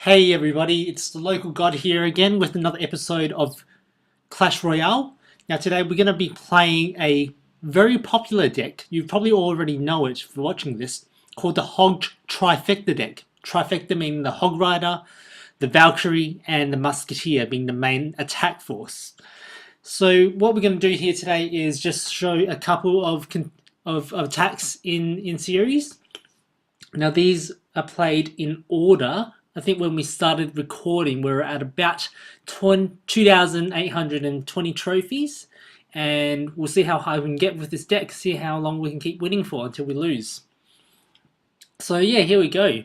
Hey everybody, it's the local god here again with another episode of Clash Royale. Now today we're going to be playing a very popular deck. You probably already know it for watching this, called the Hog Trifecta deck. Trifecta meaning the Hog Rider, the Valkyrie, and the Musketeer being the main attack force. So what we're going to do here today is just show a couple of attacks in series. Now these are played in order. I think when we started recording, we were at about 2,820 trophies, and we'll see how high we can get with this deck, see how long we can keep winning for until we lose. So yeah, here we go.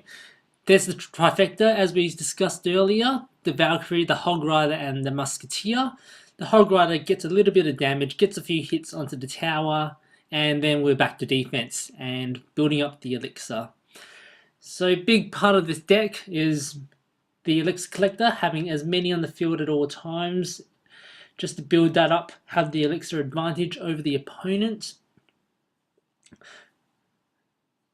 There's the trifecta, as we discussed earlier, the Valkyrie, the Hog Rider, and the Musketeer. The Hog Rider gets a little bit of damage, gets a few hits onto the tower, and then we're back to defense and building up the elixir. So big part of this deck is the elixir collector, having as many on the field at all times, just to build that up, have the elixir advantage over the opponent.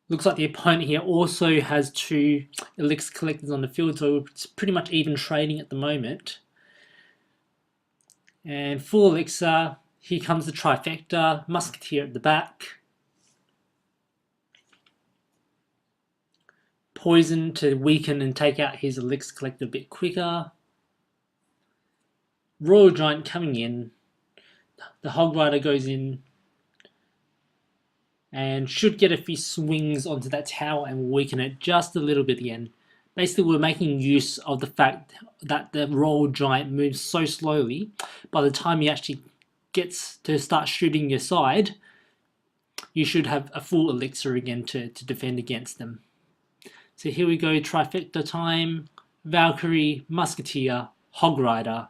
Looks like the opponent here also has 2 elixir collectors on the field, so it's pretty much even trading at the moment. And full elixir, here comes the trifecta, Musketeer at the back. Poison to weaken and take out his elixir collector a bit quicker. Royal Giant coming in. The Hog Rider goes in and should get a few swings onto that tower and weaken it just a little bit again. Basically, we're making use of the fact that the Royal Giant moves so slowly. By the time he actually gets to start shooting your side, you should have a full elixir again to defend against them. So here we go, trifecta time, Valkyrie, Musketeer, Hog Rider.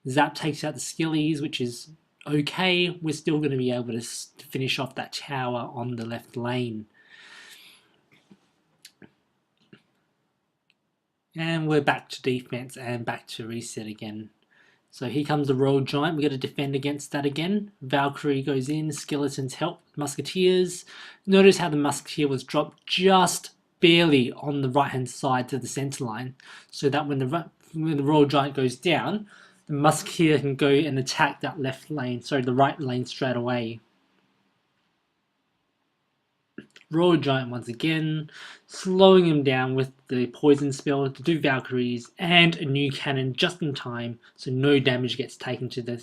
Zap takes out the skillies, which is okay. We're still going to be able to finish off that tower on the left lane. And we're back to defense and back to reset again. So here comes the Royal Giant. We've got to defend against that again. Valkyrie goes in, skeletons help Musketeers. Notice how the Musketeer was dropped just barely on the right hand side to the center line, so that when the Royal Giant goes down, the Musketeer can go and attack that left lane, sorry, the right lane straight away. Royal Giant once again, slowing him down with the poison spell to do Valkyries and a new cannon just in time, so no damage gets taken to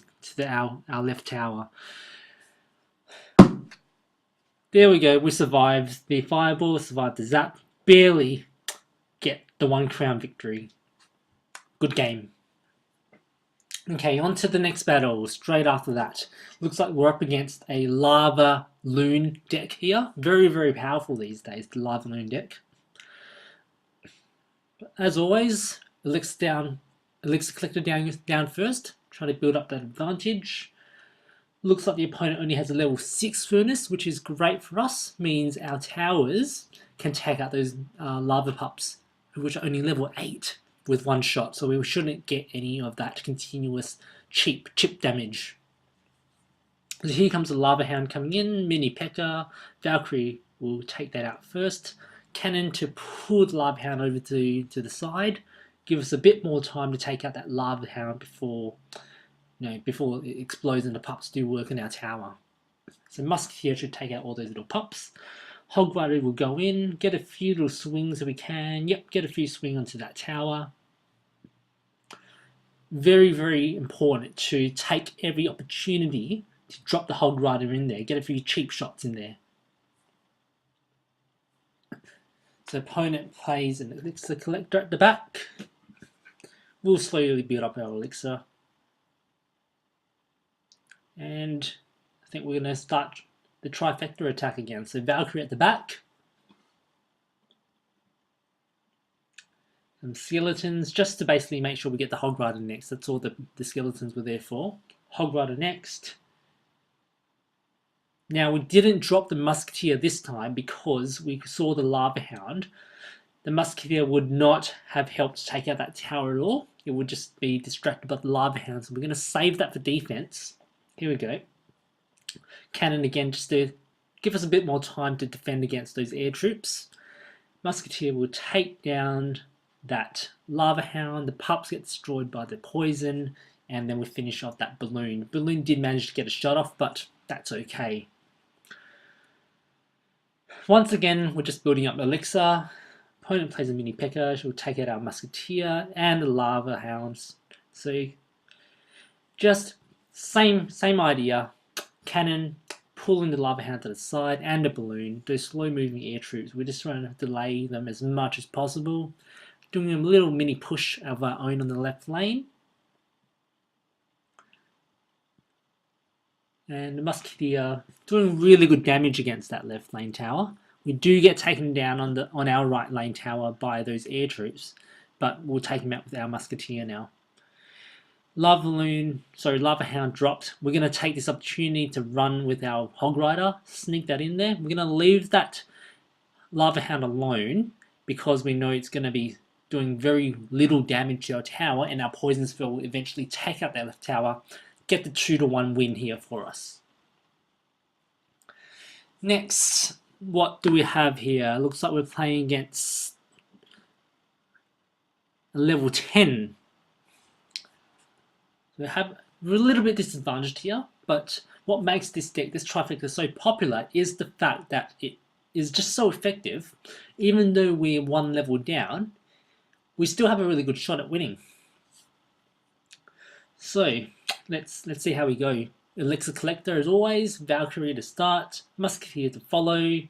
our left tower. There we go, we survived the fireball, survived the zap, barely get the 1 crown victory. Good game. Okay, on to the next battle, straight after that. Looks like we're up against a Lava Loon deck here. Very, very powerful these days, the Lava Loon deck. As always, elixir collector down first. Try to build up that advantage. Looks like the opponent only has a level 6 furnace, which is great for us. Means our towers can take out those lava pups, which are only level 8 with 1 shot. So we shouldn't get any of that continuous cheap chip damage. So here comes the Lava Hound coming in. Mini P.E.K.K.A. Valkyrie will take that out first. Cannon to pull the Lava Hound over to the side. Give us a bit more time to take out that Lava Hound before it explodes and the pups do work in our tower. So Musketeer should take out all those little pups. Hog Rider will go in, get a few little swings if we can. Yep, get a few swings onto that tower. Very, very important to take every opportunity to drop the Hog Rider in there. Get a few cheap shots in there. So opponent plays an elixir collector at the back. We'll slowly build up our elixir. And I think we're going to start the trifecta attack again. So Valkyrie at the back. And skeletons, just to basically make sure we get the Hog Rider next. That's all the skeletons were there for. Hog Rider next. Now we didn't drop the Musketeer this time because we saw the Lava Hound. The Musketeer would not have helped take out that tower at all. It would just be distracted by the Lava Hound. So we're going to save that for defense. Here we go. Cannon again, just to give us a bit more time to defend against those air troops. Musketeer will take down that Lava Hound. The pups get destroyed by the poison, and then we finish off that balloon. Balloon did manage to get a shot off, but that's okay. Once again, we're just building up Elixir. Opponent plays a mini P.E.K.K.A. She'll take out our Musketeer and the Lava Hounds. So just same idea. Cannon, pulling the Lava Hound to the side, and a balloon. Those slow moving air troops, we're just trying to delay them as much as possible. Doing a little mini push of our own on the left lane. And the Musketeer doing really good damage against that left lane tower. We do get taken down on our right lane tower by those air troops, but we'll take him out with our Musketeer now. Lava Hound dropped. We're going to take this opportunity to run with our Hog Rider, sneak that in there. We're going to leave that Lava Hound alone because we know it's going to be doing very little damage to our tower, and our Poison Spell will eventually take out that left tower, get the 2-1 win here for us. Next, what do we have here? Looks like we're playing against a level 10. We're a little bit disadvantaged here, but what makes this deck, this Trifecta, so popular is the fact that it is just so effective. Even though we're one level down, we still have a really good shot at winning. So let's see how we go. Elixir Collector as always, Valkyrie to start, Musketeer to follow,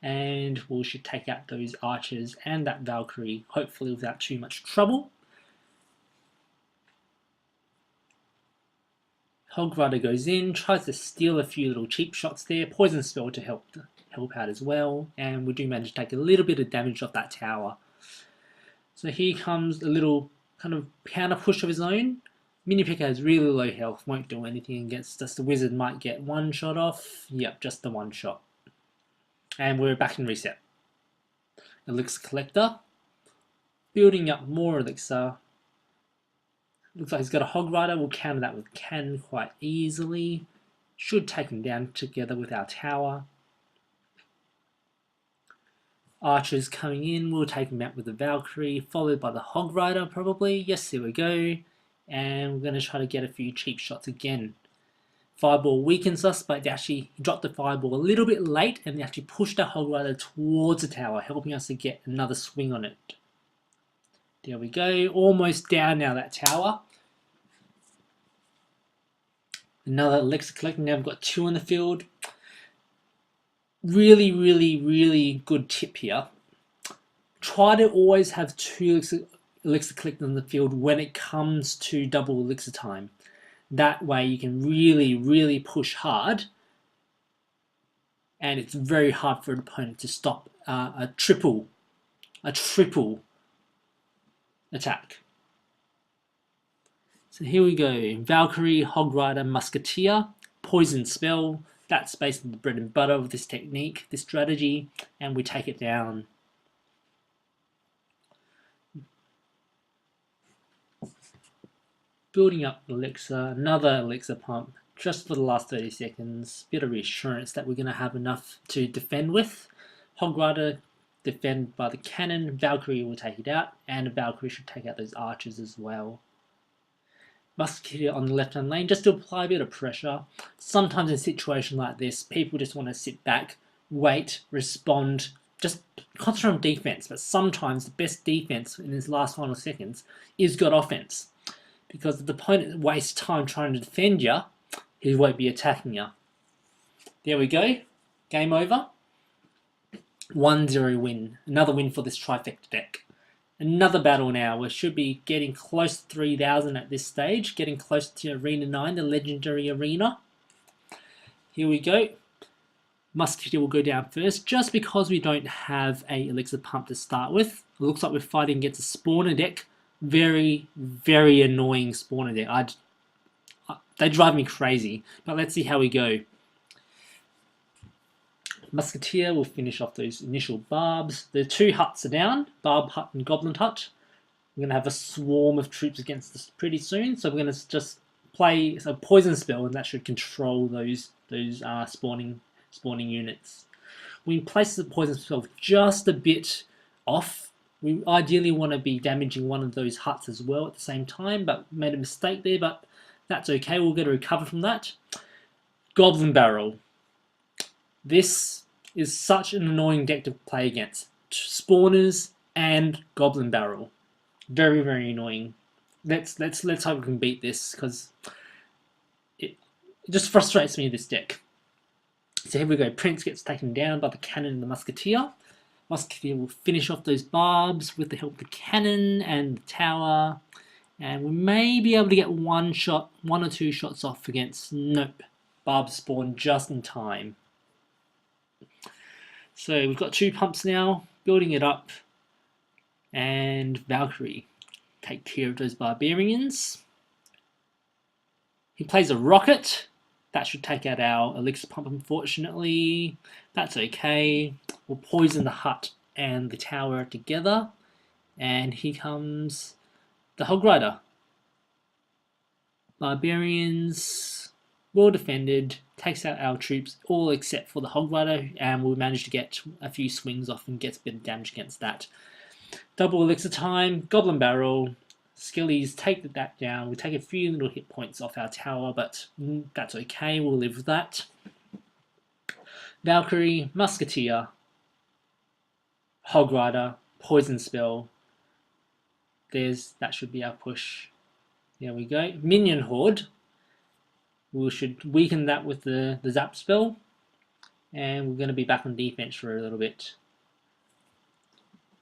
and we should take out those archers and that Valkyrie, hopefully without too much trouble. Hog Rider goes in, tries to steal a few little cheap shots there, Poison Spell to help out as well, and we do manage to take a little bit of damage off that tower. So here comes a little kind of counter push of his own. Mini P.E.K.K.A. has really low health, won't do anything against us. The wizard might get one shot off. Yep, just the one shot. And we're back in reset. Elixir Collector. Building up more Elixir. Looks like he's got a Hog Rider. We'll counter that with Cannon quite easily. Should take him down together with our tower. Archers coming in. We'll take him out with the Valkyrie, followed by the Hog Rider probably. Yes, here we go. And we're going to try to get a few cheap shots again. Fireball weakens us, but he dropped the Fireball a little bit late and they actually pushed our Hog Rider towards the tower, helping us to get another swing on it. There we go. Almost down now, that tower. Another Elixir Collector. Now we've got 2 on the field. Really, really, really good tip here. Try to always have 2 Elixir Collector on the field when it comes to double Elixir time. That way you can really, really push hard, and it's very hard for an opponent to stop a triple attack. So here we go. Valkyrie, Hog Rider, Musketeer, Poison Spell. That's basically the bread and butter of this technique, this strategy, and we take it down. Building up Elixir, another Elixir pump, just for the last 30 seconds. Bit of reassurance that we're going to have enough to defend with. Hog Rider defend by the cannon, Valkyrie will take it out, and Valkyrie should take out those archers as well. Musketeer on the left-hand lane, just to apply a bit of pressure. Sometimes in a situation like this, people just want to sit back, wait, respond, just concentrate on defense. But sometimes the best defense in his last final seconds is good offense. Because if the opponent wastes time trying to defend you, he won't be attacking you. There we go. Game over. 1-0 win. Another win for this Trifecta deck. Another battle now. We should be getting close to 3,000 at this stage. Getting close to Arena 9, the legendary arena. Here we go. Musketeer will go down first, just because we don't have a Elixir Pump to start with. It looks like we're fighting against a spawner deck. Very, very annoying spawner deck. They drive me crazy. But let's see how we go. Musketeer will finish off those initial barbs. The 2 huts are down, Barb Hut and Goblin Hut. We're going to have a swarm of troops against us pretty soon, so we're going to just play a Poison Spell, and that should control those spawning units. We place the Poison Spell just a bit off We ideally want to be damaging one of those huts as well at the same time, but made a mistake there, but that's okay. We'll get to recover from that. Goblin Barrel. This is such an annoying deck to play against. Spawners and Goblin Barrel. Very, very annoying. Let's hope we can beat this, because it just frustrates me, this deck. So here we go. Prince gets taken down by the cannon and the musketeer. Musketeer will finish off those barbs with the help of the cannon and the tower. And we may be able to get one or two shots off against... Nope. Barbs spawn just in time. So we've got 2 pumps now. Building it up. And Valkyrie. Take care of those barbarians. He plays a rocket. That should take out our elixir pump, unfortunately. That's okay. We'll poison the hut and the tower together. And here comes the Hog Rider. Barbarians, well defended, takes out our troops, all except for the Hog Rider, and we'll manage to get a few swings off and get a bit of damage against that. Double elixir time, Goblin Barrel. Skillies take that down. We take a few little hit points off our tower, but that's okay. We'll live with that. Valkyrie, Musketeer, Hog Rider, Poison Spell. That should be our push. There we go. Minion Horde. We should weaken that with the Zap spell. And we're going to be back on defense for a little bit.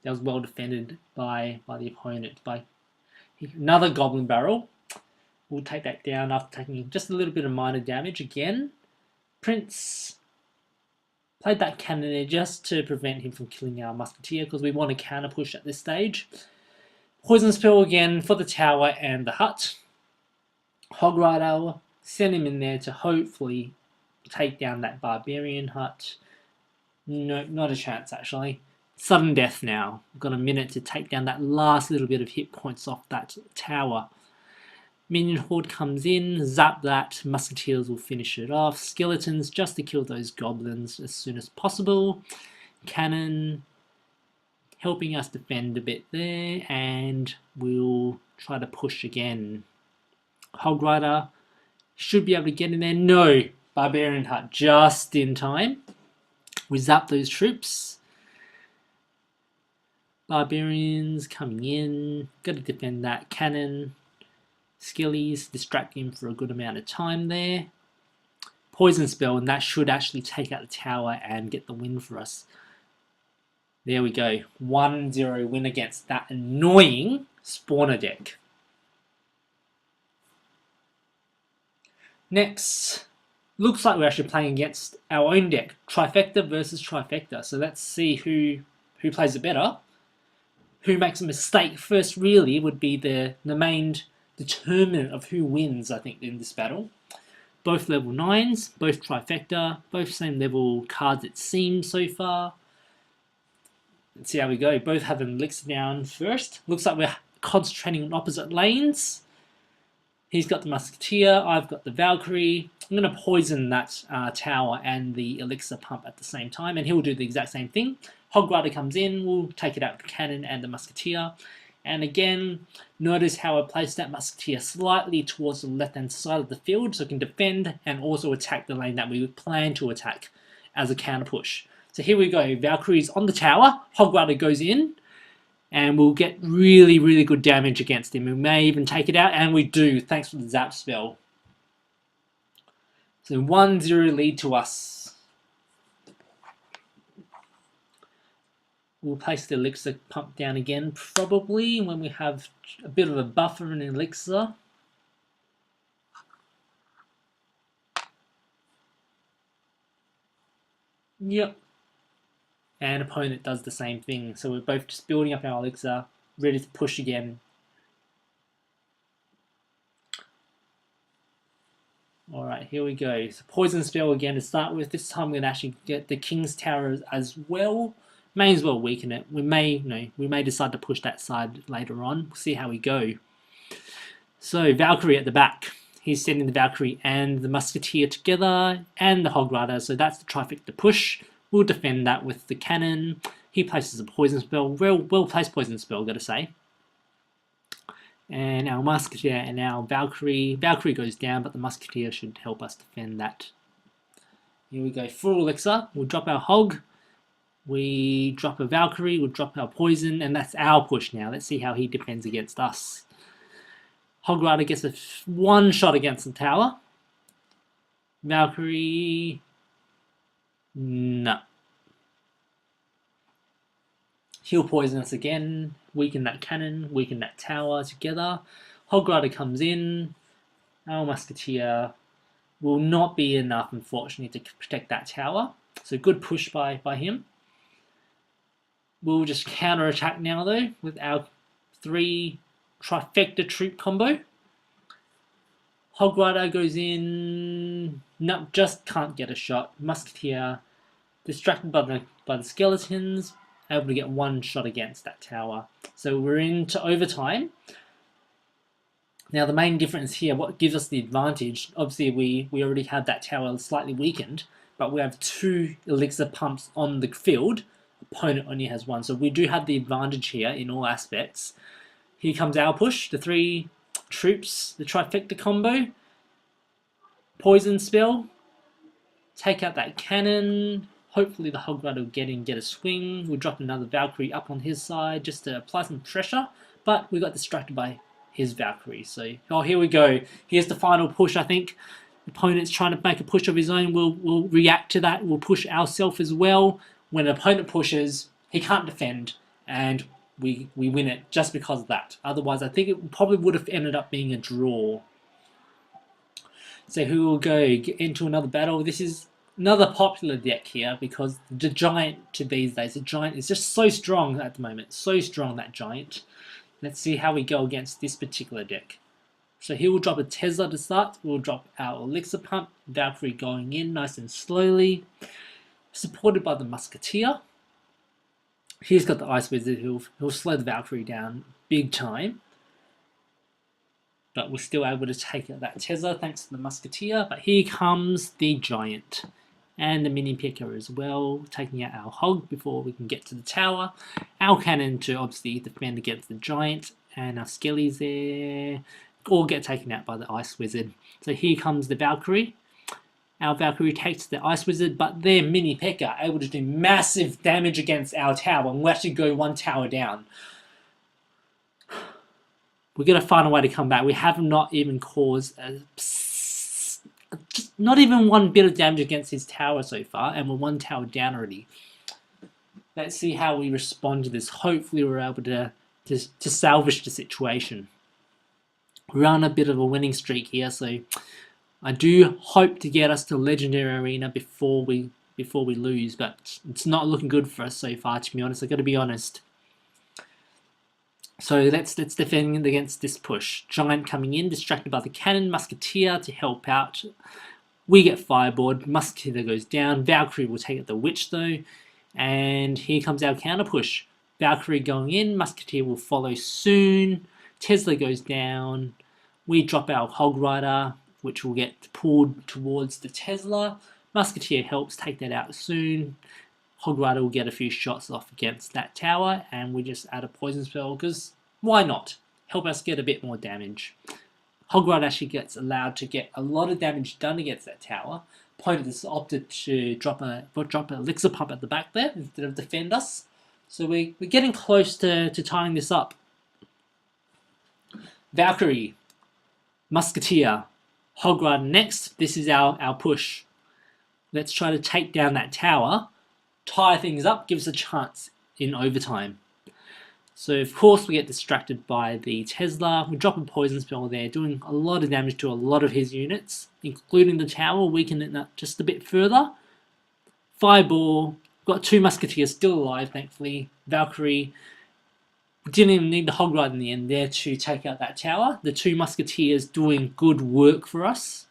That was well defended by the opponent. By another Goblin Barrel. We'll take that down after taking just a little bit of minor damage again. Prince played that cannon there just to prevent him from killing our Musketeer, because we want to counter push at this stage. Poison Spell again for the tower and the hut. Hog Rider, send him in there to hopefully take down that barbarian hut. No, not a chance actually. Sudden death now. We've got a minute to take down that last little bit of hit points off that tower. Minion Horde comes in, zap that, Musketeers will finish it off. Skeletons just to kill those goblins as soon as possible. Cannon helping us defend a bit there, and we'll try to push again. Hog Rider should be able to get in there. No! Barbarian Hut just in time. We zap those troops. Barbarians coming in. Got to defend that cannon. Skillies distract him for a good amount of time there. Poison Spell, and that should actually take out the tower and get the win for us. There we go. 1-0 win against that annoying spawner deck. Next, looks like we're actually playing against our own deck. Trifecta versus Trifecta. So let's see who plays it better. Who makes a mistake first really would be the main determinant of who wins, I think, in this battle. Both level 9s, both Trifecta, both same level cards it seems so far. Let's see how we go. Both have an elixir down first. Looks like we're concentrating on opposite lanes. He's got the Musketeer, I've got the Valkyrie. I'm going to poison that tower and the elixir pump at the same time, and he'll do the exact same thing. Hog Rider comes in, we'll take it out with the cannon and the Musketeer. And again, notice how I placed that Musketeer slightly towards the left-hand side of the field so it can defend and also attack the lane that we plan to attack as a counter push. So here we go, Valkyrie's on the tower, Hog Rider goes in, and we'll get really, really good damage against him. We may even take it out, and we do, thanks for the Zap spell. So 1-0 lead to us. We'll place the elixir pump down again, probably when we have a bit of a buffer in elixir. Yep. And opponent does the same thing. So we're both just building up our elixir, ready to push again. Alright, here we go. So Poison Spell again to start with. This time we're going to actually get the King's Tower as well. May as well weaken it. We may decide to push that side later on. We'll see how we go. So Valkyrie at the back. He's sending the Valkyrie and the Musketeer together and the Hog Rider. So that's the Trifecta push. We'll defend that with the cannon. He places a poison spell. Well placed poison spell, gotta say. And our Musketeer and our Valkyrie. Valkyrie goes down, but the Musketeer should help us defend that. Here we go, full elixir. We'll drop our Hog. We drop a Valkyrie. We'll drop our poison, and that's our push now. Let's see how he defends against us. Hog Rider gets a one shot against the tower. Valkyrie, no. He'll poison us again. Weaken that cannon. Weaken that tower together. Hog Rider comes in. Our Musketeer will not be enough, unfortunately, to protect that tower. So good push by him. We'll just counter-attack now, though, with our 3 Trifecta troop combo. Hog Rider goes in. No, just can't get a shot. Musketeer distracted by the skeletons, able to get one shot against that tower. So we're into overtime. Now the main difference here, what gives us the advantage, obviously we already had that tower slightly weakened, but we have 2 elixir pumps on the field. Opponent only has 1, so we do have the advantage here in all aspects. Here comes our push, the 3 troops, the Trifecta combo, poison spell, take out that cannon. Hopefully the Hog Rider will get a swing. We'll drop another Valkyrie up on his side just to apply some pressure, but we got distracted by his Valkyrie. So, oh, here we go. Here's the final push, I think. The opponent's trying to make a push of his own. We'll react to that. We'll push ourselves as well. When an opponent pushes, he can't defend, and we win it just because of that. Otherwise, I think it probably would have ended up being a draw. So who will go into another battle? This is another popular deck here because the Giant to these days, the Giant is just so strong at the moment. So strong, that Giant. Let's see how we go against this particular deck. So he will drop a Tesla to start. We'll drop our Elixir Pump. Valkyrie going in nice and slowly. Supported by the Musketeer. He's got the Ice Wizard. He'll slow the Valkyrie down big time. But we're still able to take out that Tesla thanks to the Musketeer. But here comes the Giant. And the Mini Picker as well. Taking out our Hog before we can get to the tower. Our Cannon to obviously defend against the Giant. And our Skellies there. All get taken out by the Ice Wizard. So here comes the Valkyrie. Our Valkyrie takes the Ice Wizard, but their Mini P.E.K.K.A. able to do massive damage against our tower, and we'll actually go 1 tower down. We're going to find a way to come back. We have not even caused just not even 1 bit of damage against his tower so far, and we're 1 tower down already. Let's see how we respond to this. Hopefully we're able to salvage the situation. We're on a bit of a winning streak here, so I do hope to get us to Legendary Arena before we lose, but it's not looking good for us so far, to be honest. I've got to be honest. So let's defend against this push. Giant coming in, distracted by the cannon. Musketeer to help out. We get fireboard. Musketeer goes down. Valkyrie will take out the Witch though. And here comes our counter push. Valkyrie going in. Musketeer will follow soon. Tesla goes down. We drop our Hog Rider, which will get pulled towards the Tesla. Musketeer helps take that out soon. Hog Rider will get a few shots off against that tower, and we just add a poison spell, because why not? Help us get a bit more damage. Hog Rider actually gets allowed to get a lot of damage done against that tower. Opponent has opted to drop an Elixir Pump at the back there instead of defend us. So we're getting close to tying this up. Valkyrie, Musketeer, Hog Rider next. This is our push. Let's try to take down that tower, tie things up, give us a chance in overtime. So of course we get distracted by the Tesla. We drop a poison spell there, doing a lot of damage to a lot of his units, including the tower, weakening it just a bit further. Fireball. Got 2 Musketeers still alive, thankfully. Valkyrie. Didn't even need the Hog Rider in the end there to take out that tower. The 2 Musketeers doing good work for us.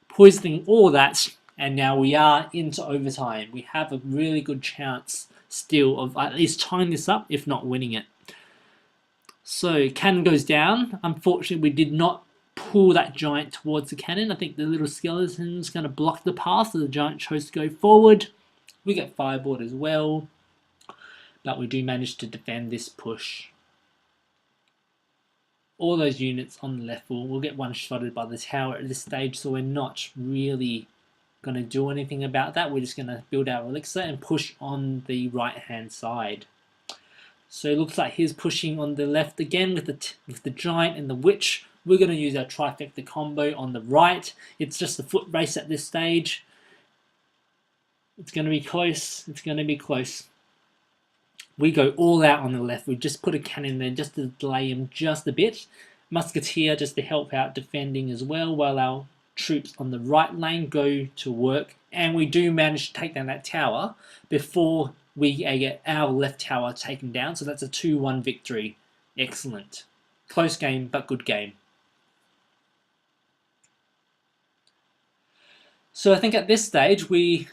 Poisoning all that, and now we are into overtime. We have a really good chance still of at least tying this up, if not winning it. So cannon goes down. Unfortunately, we did not pull that Giant towards the cannon. I think the little skeleton's going to block the path, so the Giant chose to go forward. We get fireboard as well, but we do manage to defend this push. All those units on the left will get one-shotted by the tower at this stage, so we're not really going to do anything about that. We're just going to build our elixir and push on the right-hand side. So it looks like he's pushing on the left again with the giant and the witch. We're going to use our trifecta combo on the right. It's just a foot race at this stage. It's going to be close. It's going to be close. We go all out on the left. We just put a cannon there just to delay him just a bit. Musketeer just to help out defending as well, while our troops on the right lane go to work. And we do manage to take down that tower before we get our left tower taken down. So that's a 2-1 victory. Excellent. Close game, but good game. So I think at this stage we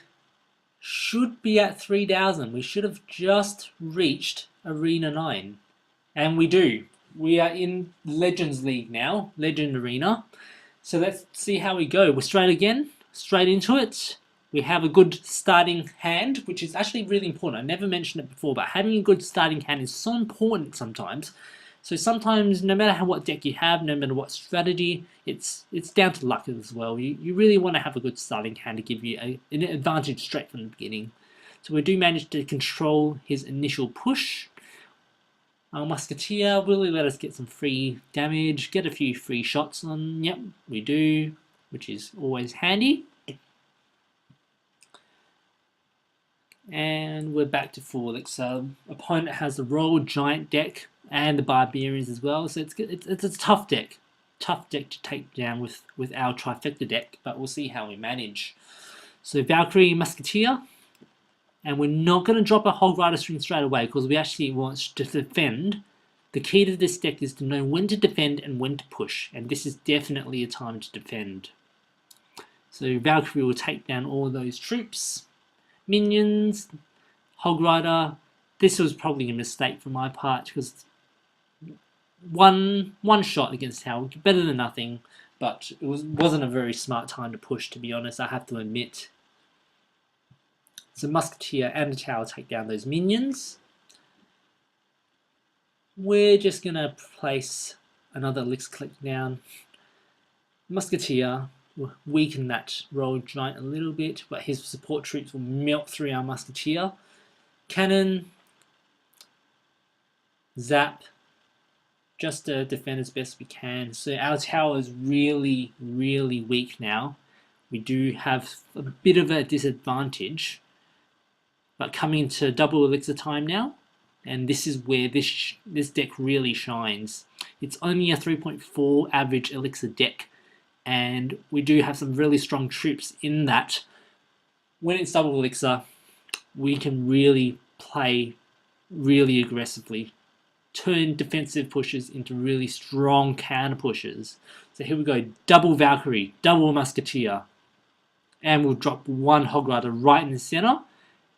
should be at 3,000. We should have just reached Arena 9. And we do. We are in Legends League now, Legend Arena. So let's see how we go. We're straight into it. We have a good starting hand, which is actually really important. I never mentioned it before, but having a good starting hand is so important sometimes. So sometimes, no matter what deck you have, no matter what strategy, it's down to luck as well. You really want to have a good starting hand to give you an advantage straight from the beginning. So we do manage to control his initial push. Our Musketeer really let us get some free damage, get a few free shots on. Yep, we do, which is always handy. And we're back to full elixir. Opponent has the Royal Giant deck and the Barbarians as well, so it's a tough deck to take down with our Trifecta deck, but we'll see how we manage. So Valkyrie, Musketeer, and we're not going to drop a Hog Rider string straight away because we actually want to defend. The key to this deck is to know when to defend and when to push, and this is definitely a time to defend. So Valkyrie will take down all those troops. Minions, Hog Rider. This was probably a mistake from my part because one shot against Tower, better than nothing, but it wasn't a very smart time to push, to be honest, I have to admit. So Musketeer and the Tower take down those minions. We're just going to place another Elixir Click down. Musketeer will weaken that Royal Giant a little bit, but his support troops will melt through our Musketeer. Cannon, Zap, just to defend as best we can. So our tower is really, really weak now. We do have a bit of a disadvantage, but coming into double elixir time now, and this is where this deck really shines. It's only a 3.4 average elixir deck, and we do have some really strong troops in that. When it's double elixir, we can really play really aggressively, turn defensive pushes into really strong counter pushes. So here we go, double Valkyrie, double Musketeer, and we'll drop one Hog Rider right in the center,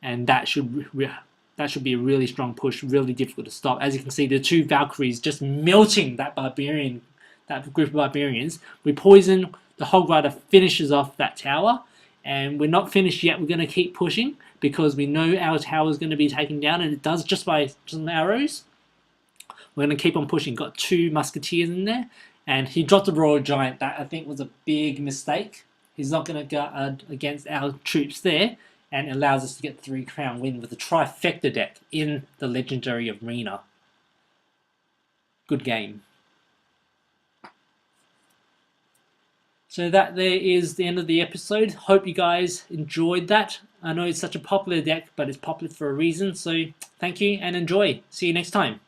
and that should be a really strong push, really difficult to stop. As you can see, the two Valkyries just melting that group of barbarians. We poison, the Hog Rider finishes off that tower, and we're not finished yet. We're going to keep pushing because we know our tower is going to be taken down, and it does just by some arrows. We're going to keep on pushing. Got two Musketeers in there, and he dropped the Royal Giant. That I think was a big mistake. He's not going to guard against our troops there, and allows us to get the 3-crown win with the Trifecta deck in the Legendary Arena. Good game. So that there is the end of the episode. Hope you guys enjoyed that. I know it's such a popular deck, but it's popular for a reason. So thank you and enjoy. See you next time.